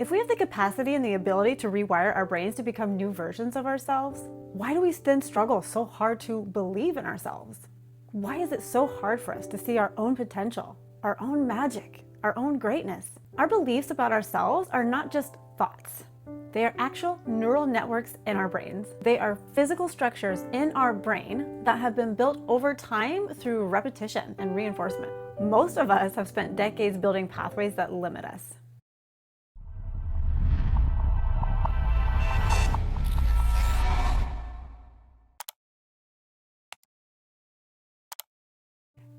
If we have the capacity and the ability to rewire our brains to become new versions of ourselves, why do we then struggle so hard to believe in ourselves? Why is it so hard for us to see our own potential, our own magic, our own greatness? Our beliefs about ourselves are not just thoughts. They are actual neural networks in our brains. They are physical structures in our brain that have been built over time through repetition and reinforcement. Most of us have spent decades building pathways that limit us.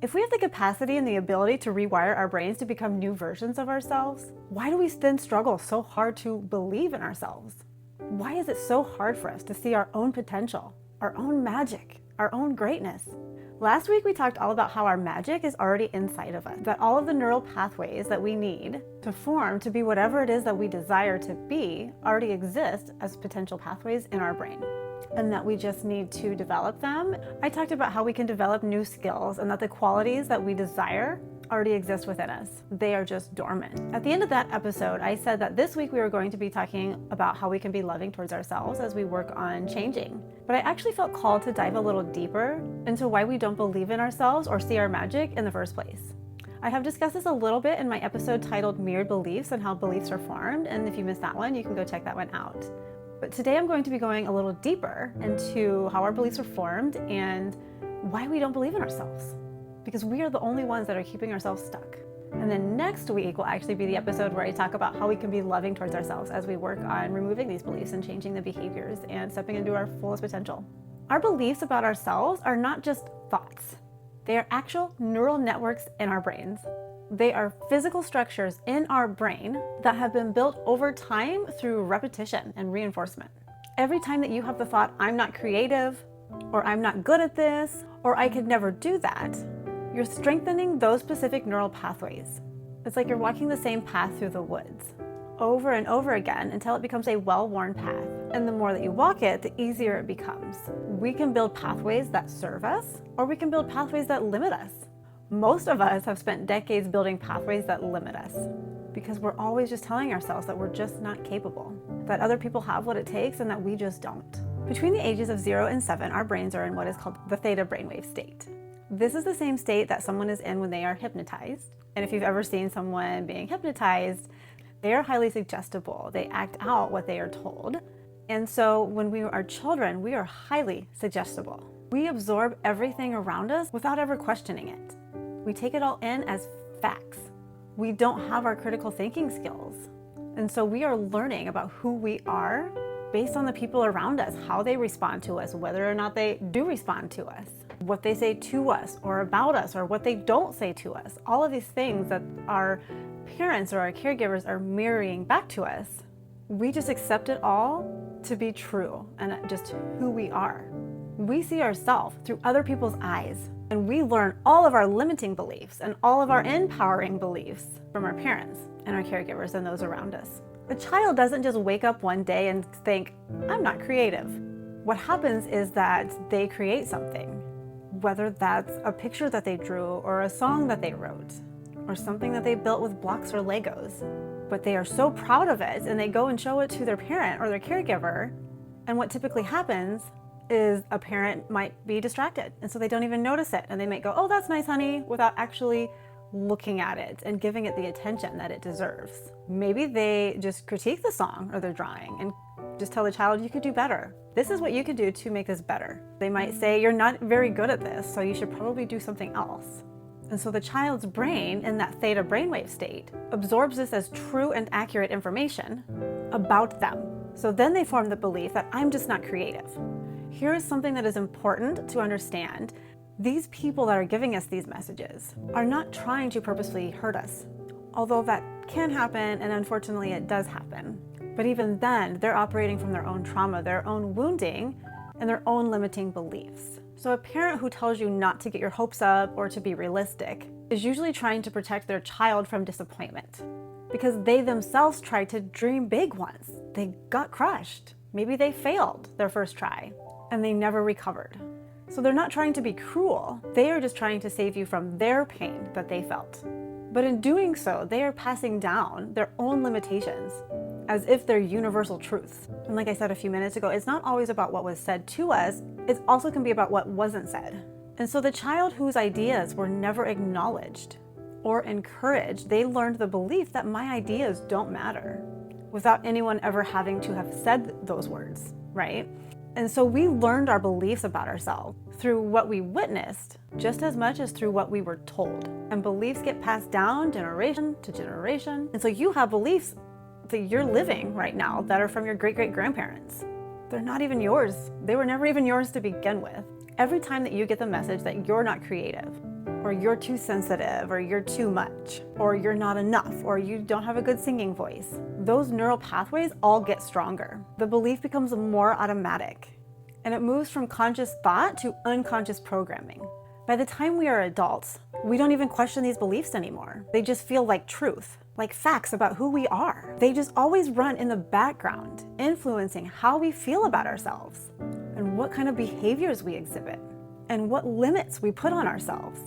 If we have the capacity and the ability to rewire our brains to become new versions of ourselves, why do we then struggle so hard to believe in ourselves? Why is it so hard for us to see our own potential, our own magic, our own greatness? Last week we talked all about how our magic is already inside of us, that all of the neural pathways that we need to form to be whatever it is that we desire to be already exist as potential pathways in our brain, and that we just need to develop them. I talked about how we can develop new skills and that the qualities that we desire already exist within us. They are just dormant. At the end of that episode, I said that this week we were going to be talking about how we can be loving towards ourselves as we work on changing. But I actually felt called to dive a little deeper into why we don't believe in ourselves or see our magic in the first place. I have discussed this a little bit in my episode titled Mirrored Beliefs and How Beliefs Are Formed, and if you missed that one, you can go check that one out. But today I'm going to be going a little deeper into how our beliefs are formed and why we don't believe in ourselves. Because we are the only ones that are keeping ourselves stuck. And then next week will actually be the episode where I talk about how we can be loving towards ourselves as we work on removing these beliefs and changing the behaviors and stepping into our fullest potential. Our beliefs about ourselves are not just thoughts. They are actual neural networks in our brains. They are physical structures in our brain that have been built over time through repetition and reinforcement. Every time that you have the thought, I'm not creative, or I'm not good at this, or I could never do that, you're strengthening those specific neural pathways. It's like you're walking the same path through the woods over and over again until it becomes a well-worn path. And the more that you walk it, the easier it becomes. We can build pathways that serve us, or we can build pathways that limit us. Most of us have spent decades building pathways that limit us because we're always just telling ourselves that we're just not capable, that other people have what it takes and that we just don't. Between the ages of 0 and 7, our brains are in what is called the theta brainwave state. This is the same state that someone is in when they are hypnotized. And if you've ever seen someone being hypnotized, they are highly suggestible. They act out what they are told. And so when we are children, we are highly suggestible. We absorb everything around us without ever questioning it. We take it all in as facts. We don't have our critical thinking skills. And so we are learning about who we are based on the people around us, how they respond to us, whether or not they do respond to us, what they say to us or about us, or what they don't say to us. All of these things that our parents or our caregivers are mirroring back to us, we just accept it all to be true and just who we are. We see ourselves through other people's eyes, and we learn all of our limiting beliefs and all of our empowering beliefs from our parents and our caregivers and those around us. A child doesn't just wake up one day and think, I'm not creative. What happens is that they create something, whether that's a picture that they drew or a song that they wrote or something that they built with blocks or Legos. But they are so proud of it and they go and show it to their parent or their caregiver. And what typically happens is a parent might be distracted, and so they don't even notice it. And they might go, oh, that's nice, honey, without actually looking at it and giving it the attention that it deserves. Maybe they just critique the song or their drawing and just tell the child, you could do better. This is what you could do to make this better. They might say, you're not very good at this, so you should probably do something else. And so the child's brain in that theta brainwave state absorbs this as true and accurate information about them. So then they form the belief that I'm just not creative. Here is something that is important to understand. These people that are giving us these messages are not trying to purposefully hurt us, although that can happen, and unfortunately it does happen. But even then, they're operating from their own trauma, their own wounding, and their own limiting beliefs. So a parent who tells you not to get your hopes up or to be realistic is usually trying to protect their child from disappointment because they themselves tried to dream big once. They got crushed. Maybe they failed their first try and they never recovered. So they're not trying to be cruel. They are just trying to save you from their pain that they felt. But in doing so, they are passing down their own limitations as if they're universal truths. And like I said a few minutes ago, it's not always about what was said to us, it also can be about what wasn't said. And so the child whose ideas were never acknowledged or encouraged, they learned the belief that my ideas don't matter without anyone ever having to have said those words, right? And so we learned our beliefs about ourselves through what we witnessed just as much as through what we were told. And beliefs get passed down generation to generation. And so you have beliefs that you're living right now that are from your great-great-grandparents. They're not even yours. They were never even yours to begin with. Every time that you get the message that you're not creative, or you're too sensitive, or you're too much, or you're not enough, or you don't have a good singing voice, those neural pathways all get stronger. The belief becomes more automatic, and it moves from conscious thought to unconscious programming. By the time we are adults, we don't even question these beliefs anymore. They just feel like truth, like facts about who we are. They just always run in the background, influencing how we feel about ourselves, and what kind of behaviors we exhibit, and what limits we put on ourselves.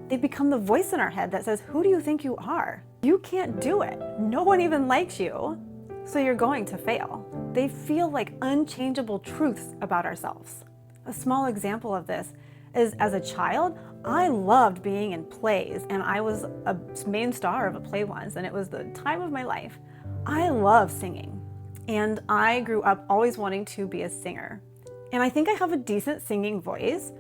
They become the voice in our head that says, who do you think you are? You can't do it. No one even likes you, so you're going to fail. They feel like unchangeable truths about ourselves. A small example of this is, as a child, I loved being in plays, and I was a main star of a play once, and it was the time of my life. I love singing, and I grew up always wanting to be a singer. And I think I have a decent singing voice,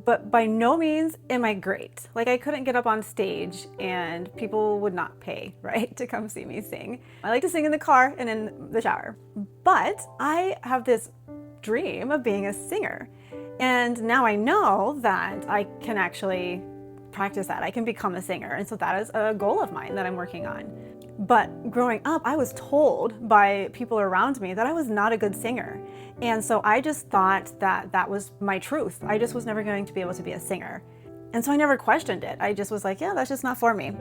but by no means am I great. Like, I couldn't get up on stage and people would not pay, right, to come see me sing. I like to sing in the car and in the shower. But I have this dream of being a singer. And now I know that I can actually practice that. I can become a singer. And so that is a goal of mine that I'm working on. But growing up, I was told by people around me that I was not a good singer. And so I just thought that that was my truth. I just was never going to be able to be a singer. And so I never questioned it. I just was like, yeah, that's just not for me.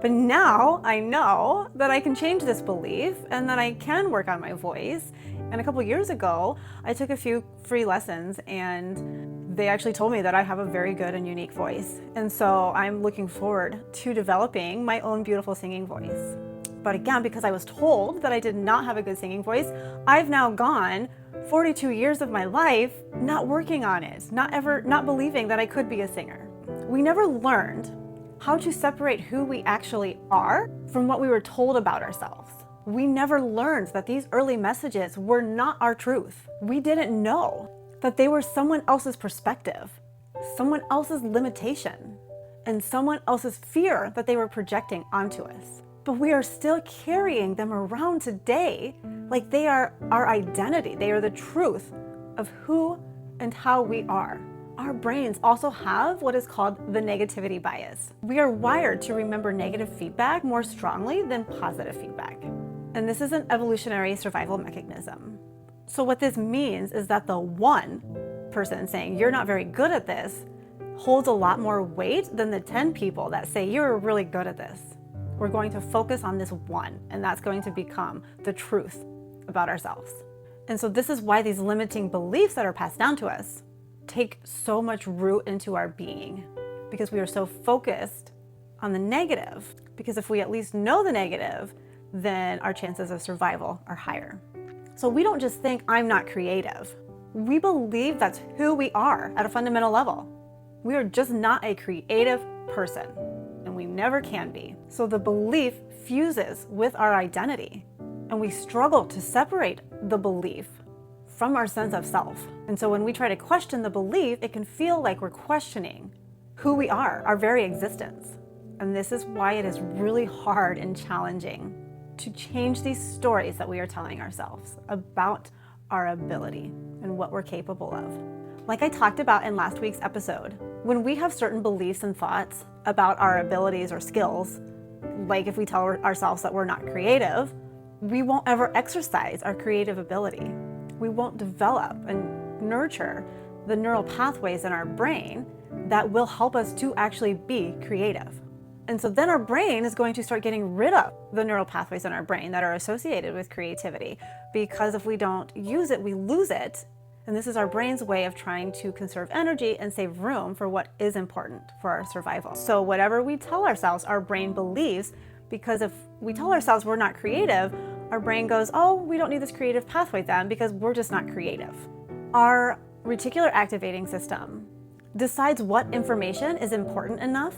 But now I know that I can change this belief and that I can work on my voice. And a couple years ago, I took a few free lessons and they actually told me that I have a very good and unique voice. And so I'm looking forward to developing my own beautiful singing voice. But again, because I was told that I did not have a good singing voice, I've now gone 42 years of my life not working on it, not believing that I could be a singer. We never learned how to separate who we actually are from what we were told about ourselves. We never learned that these early messages were not our truth. We didn't know that they were someone else's perspective, someone else's limitation, and someone else's fear that they were projecting onto us. But we are still carrying them around today like they are our identity. They are the truth of who and how we are. Our brains also have what is called the negativity bias. We are wired to remember negative feedback more strongly than positive feedback. And this is an evolutionary survival mechanism. So what this means is that the one person saying, you're not very good at this, holds a lot more weight than the 10 people that say, you're really good at this. We're going to focus on this one, and that's going to become the truth about ourselves. And so this is why these limiting beliefs that are passed down to us take so much root into our being, because we are so focused on the negative. Because if we at least know the negative, then our chances of survival are higher. So we don't just think, I'm not creative. We believe that's who we are at a fundamental level. We are just not a creative person, and we never can be. So the belief fuses with our identity, and we struggle to separate the belief from our sense of self. And so when we try to question the belief, it can feel like we're questioning who we are, our very existence. And this is why it is really hard and challenging to change these stories that we are telling ourselves about our ability and what we're capable of. Like I talked about in last week's episode, when we have certain beliefs and thoughts about our abilities or skills, like if we tell ourselves that we're not creative, we won't ever exercise our creative ability. We won't develop and nurture the neural pathways in our brain that will help us to actually be creative. And so then our brain is going to start getting rid of the neural pathways in our brain that are associated with creativity, because if we don't use it, we lose it. And this is our brain's way of trying to conserve energy and save room for what is important for our survival. So whatever we tell ourselves, our brain believes, because if we tell ourselves we're not creative, Our brain goes, oh, we don't need this creative pathway then because we're just not creative. Our reticular activating system decides what information is important enough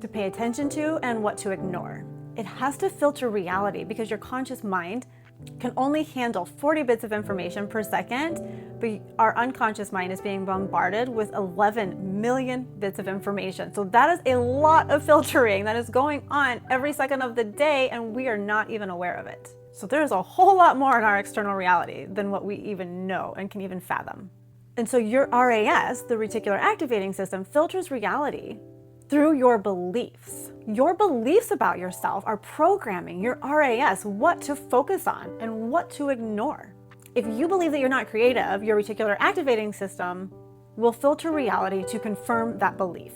to pay attention to and what to ignore. It has to filter reality because your conscious mind can only handle 40 bits of information per second, but our unconscious mind is being bombarded with 11 million bits of information. So that is a lot of filtering that is going on every second of the day, and we are not even aware of it. So there's a whole lot more in our external reality than what we even know and can even fathom. And so your RAS, the reticular activating system, filters reality through your beliefs. Your beliefs about yourself are programming your RAS what to focus on and what to ignore. If you believe that you're not creative, your reticular activating system will filter reality to confirm that belief.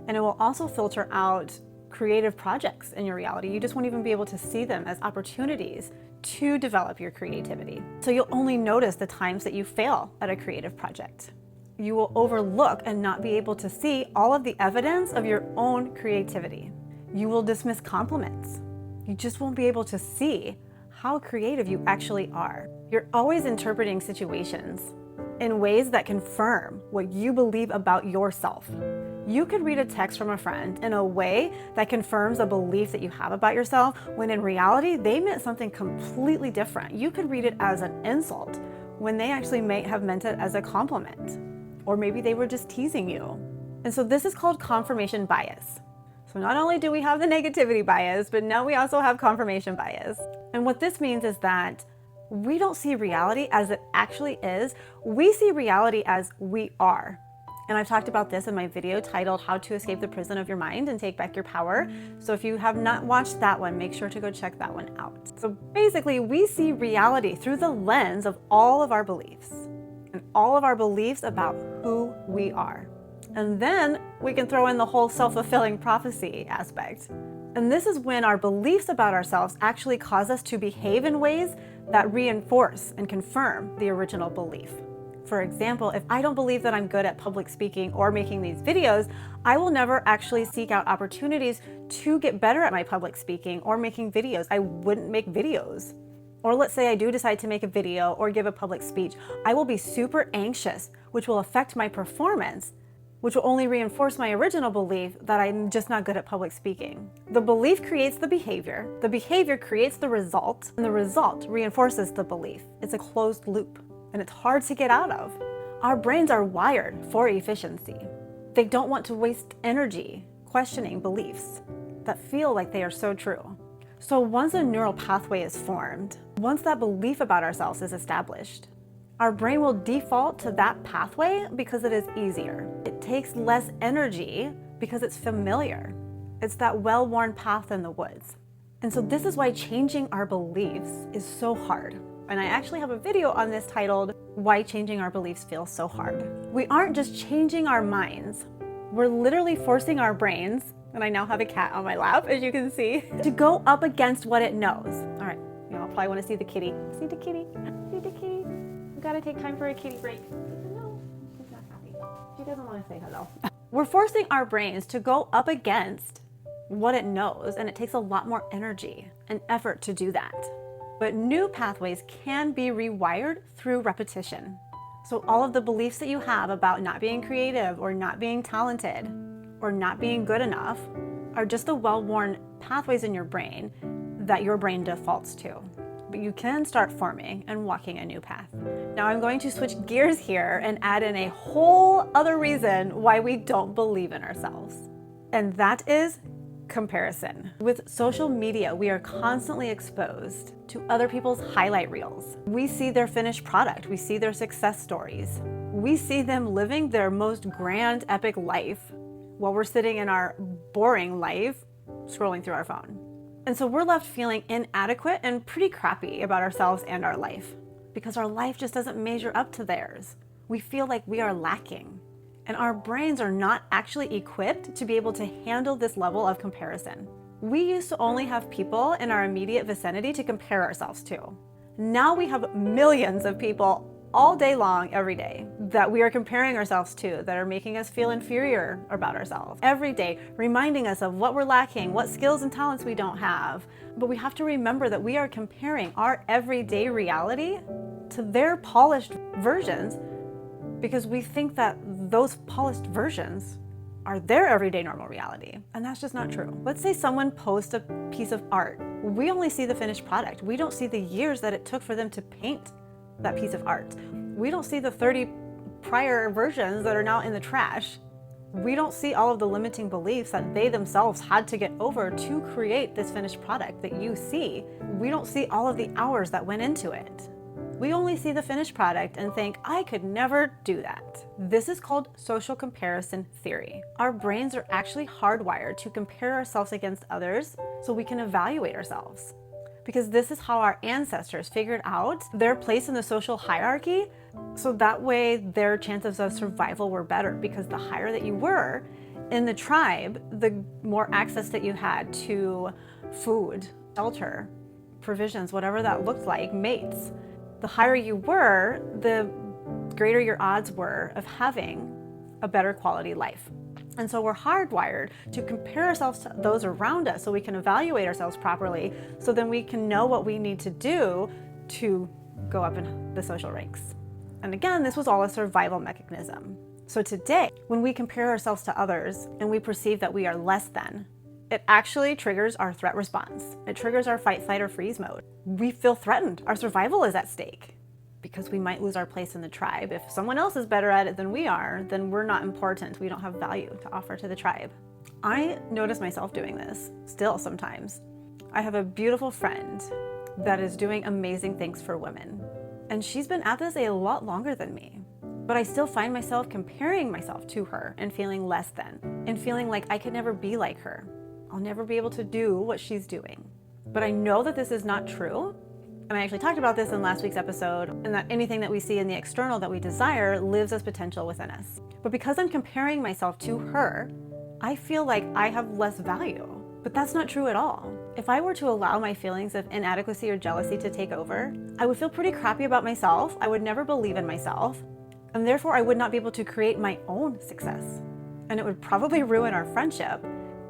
And it will also filter out creative projects in your reality. You just won't even be able to see them as opportunities to develop your creativity. So you'll only notice the times that you fail at a creative project. You will overlook and not be able to see all of the evidence of your own creativity. You will dismiss compliments. You just won't be able to see how creative you actually are. You're always interpreting situations in ways that confirm what you believe about yourself. You could read a text from a friend in a way that confirms a belief that you have about yourself, when in reality, they meant something completely different. You could read it as an insult when they actually may have meant it as a compliment. Or maybe they were just teasing you. And so this is called confirmation bias. So not only do we have the negativity bias, but now we also have confirmation bias. And what this means is that we don't see reality as it actually is. We see reality as we are. And I've talked about this in my video titled How to Escape the Prison of Your Mind and Take Back Your Power. So if you have not watched that one, make sure to go check that one out. So basically, we see reality through the lens of all of our beliefs and all of our beliefs about who we are. And then we can throw in the whole self-fulfilling prophecy aspect. And this is when our beliefs about ourselves actually cause us to behave in ways that reinforce and confirm the original belief. For example, if I don't believe that I'm good at public speaking or making these videos, I will never actually seek out opportunities to get better at my public speaking or making videos. I wouldn't make videos. Or let's say I do decide to make a video or give a public speech. I will be super anxious, which will affect my performance, which will only reinforce my original belief that I'm just not good at public speaking. The belief creates the behavior creates the result, and the result reinforces the belief. It's a closed loop, and it's hard to get out of. Our brains are wired for efficiency. They don't want to waste energy questioning beliefs that feel like they are so true. So once a neural pathway is formed, once that belief about ourselves is established, our brain will default to that pathway because it is easier. It takes less energy because it's familiar. It's that well-worn path in the woods. And so this is why changing our beliefs is so hard. And I actually have a video on this titled, Why Changing Our Beliefs Feels So Hard. We aren't just changing our minds. We're literally forcing our brains, and I now have a cat on my lap, as you can see, to go up against what it knows. All right, y'all probably want to see the kitty. See the kitty? See the kitty? We gotta take time for a kitty break. No, she's not happy. She doesn't want to say hello. We're forcing our brains to go up against what it knows, and it takes a lot more energy and effort to do that. But new pathways can be rewired through repetition. So all of the beliefs that you have about not being creative or not being talented or not being good enough are just the well-worn pathways in your brain that your brain defaults to. But you can start forming and walking a new path. Now I'm going to switch gears here and add in a whole other reason why we don't believe in ourselves. And that is comparison. With social media, we are constantly exposed to other people's highlight reels. We see their finished product. We see their success stories. We see them living their most grand, epic life while we're sitting in our boring life, scrolling through our phone. And so we're left feeling inadequate and pretty crappy about ourselves and our life because our life just doesn't measure up to theirs. We feel like we are lacking. And our brains are not actually equipped to be able to handle this level of comparison. We used to only have people in our immediate vicinity to compare ourselves to. Now we have millions of people all day long, every day, that we are comparing ourselves to, that are making us feel inferior about ourselves. Every day, reminding us of what we're lacking, what skills and talents we don't have. But we have to remember that we are comparing our everyday reality to their polished versions because we think that those polished versions are their everyday normal reality. And that's just not true. Let's say someone posts a piece of art. We only see the finished product. We don't see the years that it took for them to paint that piece of art. We don't see the 30 prior versions that are now in the trash. We don't see all of the limiting beliefs that they themselves had to get over to create this finished product that you see. We don't see all of the hours that went into it. We only see the finished product and think, I could never do that. This is called social comparison theory. Our brains are actually hardwired to compare ourselves against others so we can evaluate ourselves. Because this is how our ancestors figured out their place in the social hierarchy, so that way their chances of survival were better, because the higher that you were in the tribe, the more access that you had to food, shelter, provisions, whatever that looked like, mates. The higher you were, the greater your odds were of having a better quality life. And so we're hardwired to compare ourselves to those around us so we can evaluate ourselves properly, so then we can know what we need to do to go up in the social ranks. And again, this was all a survival mechanism. So today, when we compare ourselves to others and we perceive that we are less than, it actually triggers our threat response. It triggers our fight, flight, or freeze mode. We feel threatened. Our survival is at stake, because we might lose our place in the tribe. If someone else is better at it than we are, then we're not important. We don't have value to offer to the tribe. I notice myself doing this still sometimes. I have a beautiful friend that is doing amazing things for women, and she's been at this a lot longer than me. But I still find myself comparing myself to her and feeling less than, and feeling like I could never be like her. I'll never be able to do what she's doing. But I know that this is not true. And I actually talked about this in last week's episode, and that anything that we see in the external that we desire lives as potential within us. But because I'm comparing myself to her, I feel like I have less value. But that's not true at all. If I were to allow my feelings of inadequacy or jealousy to take over, I would feel pretty crappy about myself. I would never believe in myself, and therefore I would not be able to create my own success. And it would probably ruin our friendship.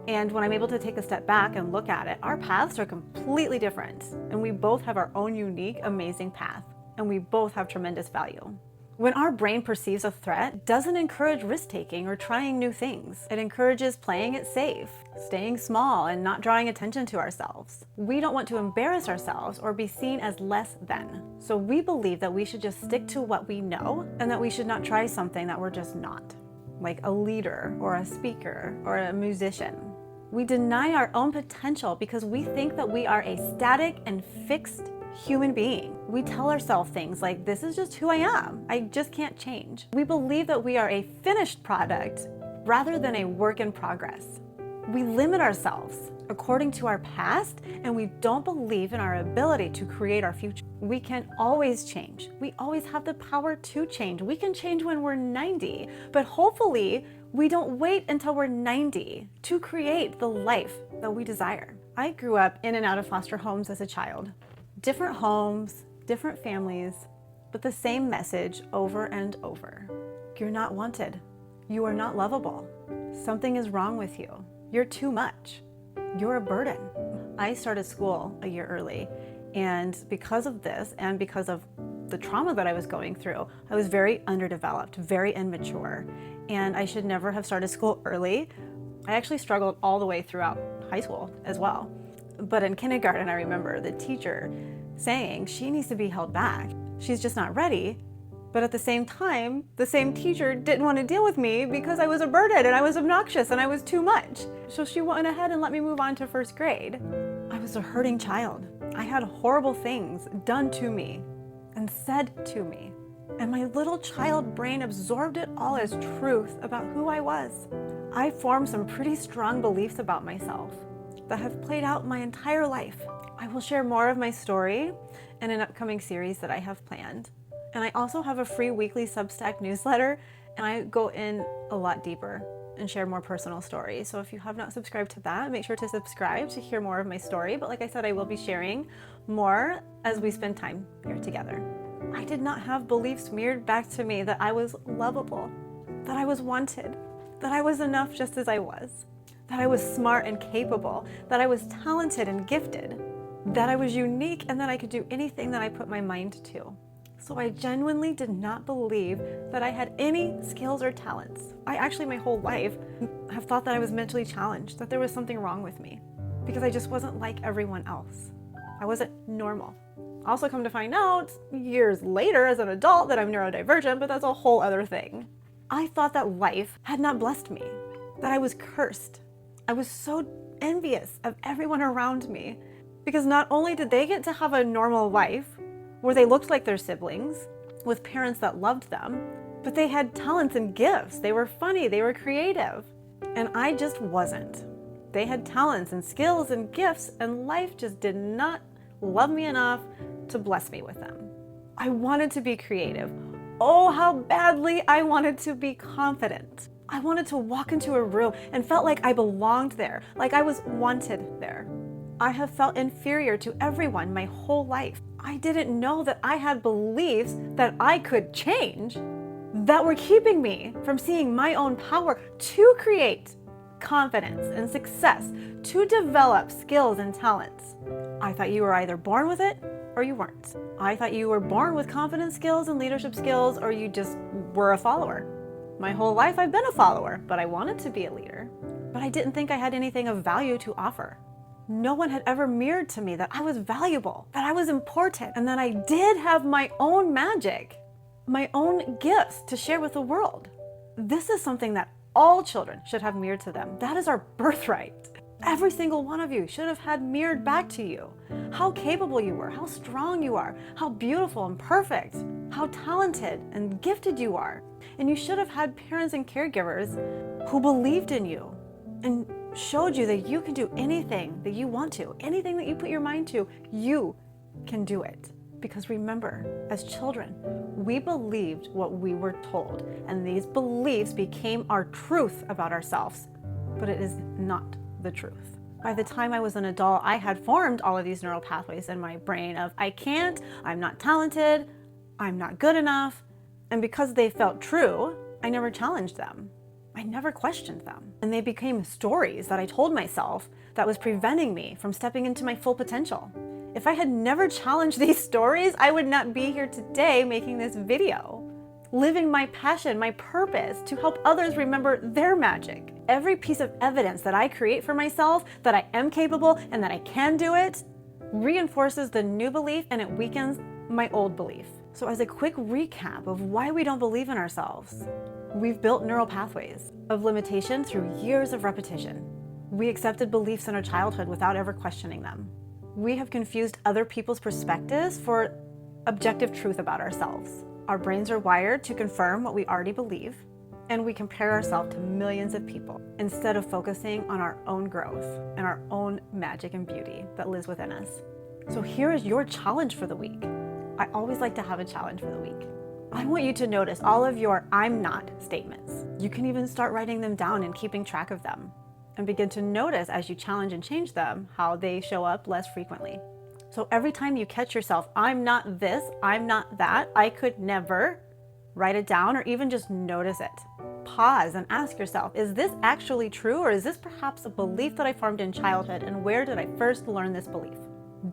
And when I'm able to take a step back and look at it, our paths are completely different. And we both have our own unique, amazing path. And we both have tremendous value. When our brain perceives a threat, it doesn't encourage risk-taking or trying new things. It encourages playing it safe, staying small, and not drawing attention to ourselves. We don't want to embarrass ourselves or be seen as less than. So we believe that we should just stick to what we know, and that we should not try something that we're just not, like a leader or a speaker or a musician. We deny our own potential because we think that we are a static and fixed human being. We tell ourselves things like, this is just who I am. I just can't change. We believe that we are a finished product rather than a work in progress. We limit ourselves according to our past, and we don't believe in our ability to create our future. We can always change. We always have the power to change. We can change when we're 90, but hopefully we don't wait until we're 90 to create the life that we desire. I grew up in and out of foster homes as a child. Different homes, different families, but the same message over and over. You're not wanted. You are not lovable. Something is wrong with you. You're too much. You're a burden. I started school a year early, and because of this and because of the trauma that I was going through, I was very underdeveloped, very immature, and I should never have started school early. I actually struggled all the way throughout high school as well. But in kindergarten, I remember the teacher saying she needs to be held back. She's just not ready. But at the same time, the same teacher didn't want to deal with me because I was a burden and I was obnoxious and I was too much. So she went ahead and let me move on to first grade. I was a hurting child. I had horrible things done to me and said to me. And my little child brain absorbed it all as truth about who I was. I formed some pretty strong beliefs about myself that have played out my entire life. I will share more of my story in an upcoming series that I have planned. And I also have a free weekly Substack newsletter, and I go in a lot deeper and share more personal stories. So if you have not subscribed to that, make sure to subscribe to hear more of my story. But like I said, I will be sharing more as we spend time here together. I did not have beliefs mirrored back to me that I was lovable, that I was wanted, that I was enough just as I was, that I was smart and capable, that I was talented and gifted, that I was unique, and that I could do anything that I put my mind to. So I genuinely did not believe that I had any skills or talents. I actually, my whole life, have thought that I was mentally challenged, that there was something wrong with me, because I just wasn't like everyone else. I wasn't normal. Also come to find out years later as an adult that I'm neurodivergent, but that's a whole other thing. I thought that life had not blessed me, that I was cursed. I was so envious of everyone around me, because not only did they get to have a normal life where they looked like their siblings with parents that loved them, but they had talents and gifts. They were funny, they were creative, and I just wasn't. They had talents and skills and gifts, and life just did not love me enough to bless me with them. I wanted to be creative. Oh, how badly I wanted to be confident. I wanted to walk into a room and felt like I belonged there, like I was wanted there. I have felt inferior to everyone my whole life. I didn't know that I had beliefs that I could change that were keeping me from seeing my own power to create confidence and success, to develop skills and talents. I thought you were either born with it or you weren't. I thought you were born with confidence skills and leadership skills, or you just were a follower. My whole life I've been a follower, but I wanted to be a leader. But I didn't think I had anything of value to offer. No one had ever mirrored to me that I was valuable, that I was important, and that I did have my own magic, my own gifts to share with the world. This is something that all children should have mirrored to them. That is our birthright. Every single one of you should have had mirrored back to you how capable you were, how strong you are, how beautiful and perfect, how talented and gifted you are. And you should have had parents and caregivers who believed in you and showed you that you can do anything that you want to, anything that you put your mind to, you can do it. Because remember, as children, we believed what we were told, and these beliefs became our truth about ourselves, but it is not the truth. By the time I was an adult, I had formed all of these neural pathways in my brain of I can't, I'm not talented, I'm not good enough, and because they felt true, I never challenged them. I never questioned them. And they became stories that I told myself that was preventing me from stepping into my full potential. If I had never challenged these stories, I would not be here today making this video, living my passion, my purpose to help others remember their magic. Every piece of evidence that I create for myself that I am capable and that I can do it reinforces the new belief, and it weakens my old belief. So as a quick recap of why we don't believe in ourselves, we've built neural pathways of limitation through years of repetition. We accepted beliefs in our childhood without ever questioning them. We have confused other people's perspectives for objective truth about ourselves. Our brains are wired to confirm what we already believe, and we compare ourselves to millions of people instead of focusing on our own growth and our own magic and beauty that lives within us. So here is your challenge for the week. I always like to have a challenge for the week. I want you to notice all of your I'm not statements. You can even start writing them down and keeping track of them, and begin to notice as you challenge and change them how they show up less frequently. So every time you catch yourself, I'm not this, I'm not that, I could never, write it down or even just notice it. Pause and ask yourself, is this actually true, or is this perhaps a belief that I formed in childhood, and where did I first learn this belief?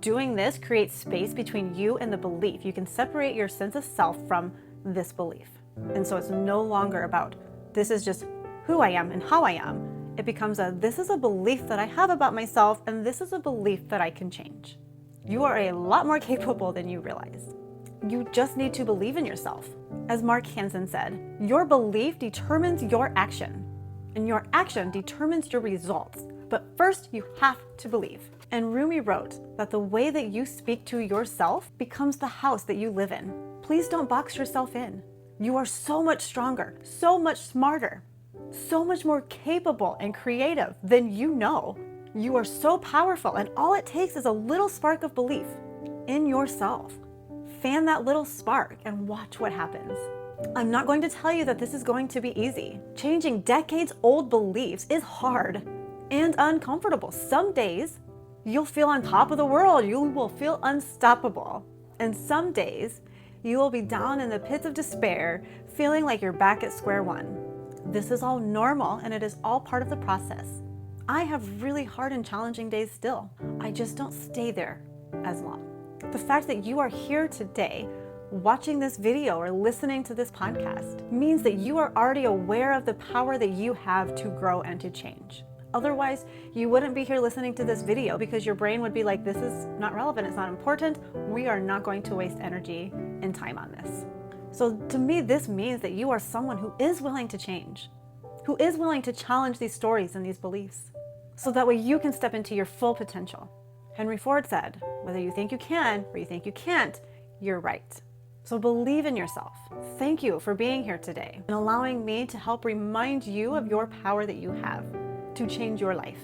Doing this creates space between you and the belief. You can separate your sense of self from this belief. And so it's no longer about this is just who I am and how I am. It becomes this is a belief that I have about myself, and this is a belief that I can change. You are a lot more capable than you realize. You just need to believe in yourself. As Mark Hansen said, your belief determines your action, and your action determines your results. But first, you have to believe. And Rumi wrote that the way that you speak to yourself becomes the house that you live in. Please don't box yourself in. You are so much stronger, so much smarter, so much more capable and creative than you know. You are so powerful, and all it takes is a little spark of belief in yourself. Fan that little spark and watch what happens. I'm not going to tell you that this is going to be easy. Changing decades-old beliefs is hard and uncomfortable. Some days you'll feel on top of the world. You will feel unstoppable. And some days You will be down in the pits of despair, feeling like you're back at square one. This is all normal, and it is all part of the process. I have really hard and challenging days still. I just don't stay there as long. The fact that you are here today, watching this video or listening to this podcast, means that you are already aware of the power that you have to grow and to change. Otherwise, you wouldn't be here listening to this video because your brain would be like, this is not relevant, it's not important, we are not going to waste energy and time on this. So to me, this means that you are someone who is willing to change, who is willing to challenge these stories and these beliefs, so that way you can step into your full potential. Henry Ford said, whether you think you can or you think you can't, you're right. So believe in yourself. Thank you for being here today and allowing me to help remind you of your power that you have to change your life.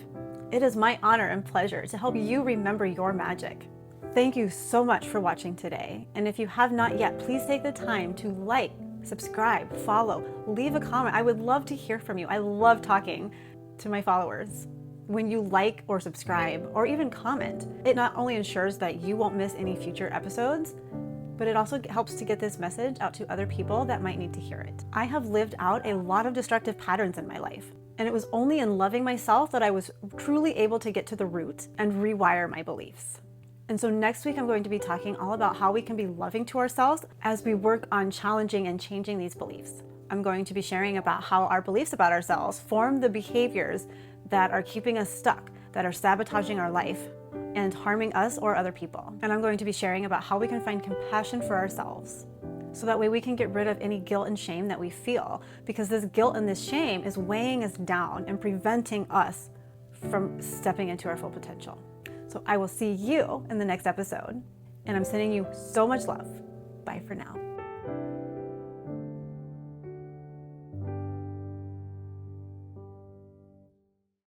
It is my honor and pleasure to help you remember your magic. Thank you so much for watching today. And if you have not yet, please take the time to like, subscribe, follow, leave a comment. I would love to hear from you. I love talking to my followers. When you like or subscribe or even comment, it not only ensures that you won't miss any future episodes, but it also helps to get this message out to other people that might need to hear it. I have lived out a lot of destructive patterns in my life, and it was only in loving myself that I was truly able to get to the root and rewire my beliefs. And so next week, I'm going to be talking all about how we can be loving to ourselves as we work on challenging and changing these beliefs. I'm going to be sharing about how our beliefs about ourselves form the behaviors that are keeping us stuck, that are sabotaging our life and harming us or other people. And I'm going to be sharing about how we can find compassion for ourselves, so that way we can get rid of any guilt and shame that we feel, because this guilt and this shame is weighing us down and preventing us from stepping into our full potential. So I will see you in the next episode, and I'm sending you so much love. Bye for now.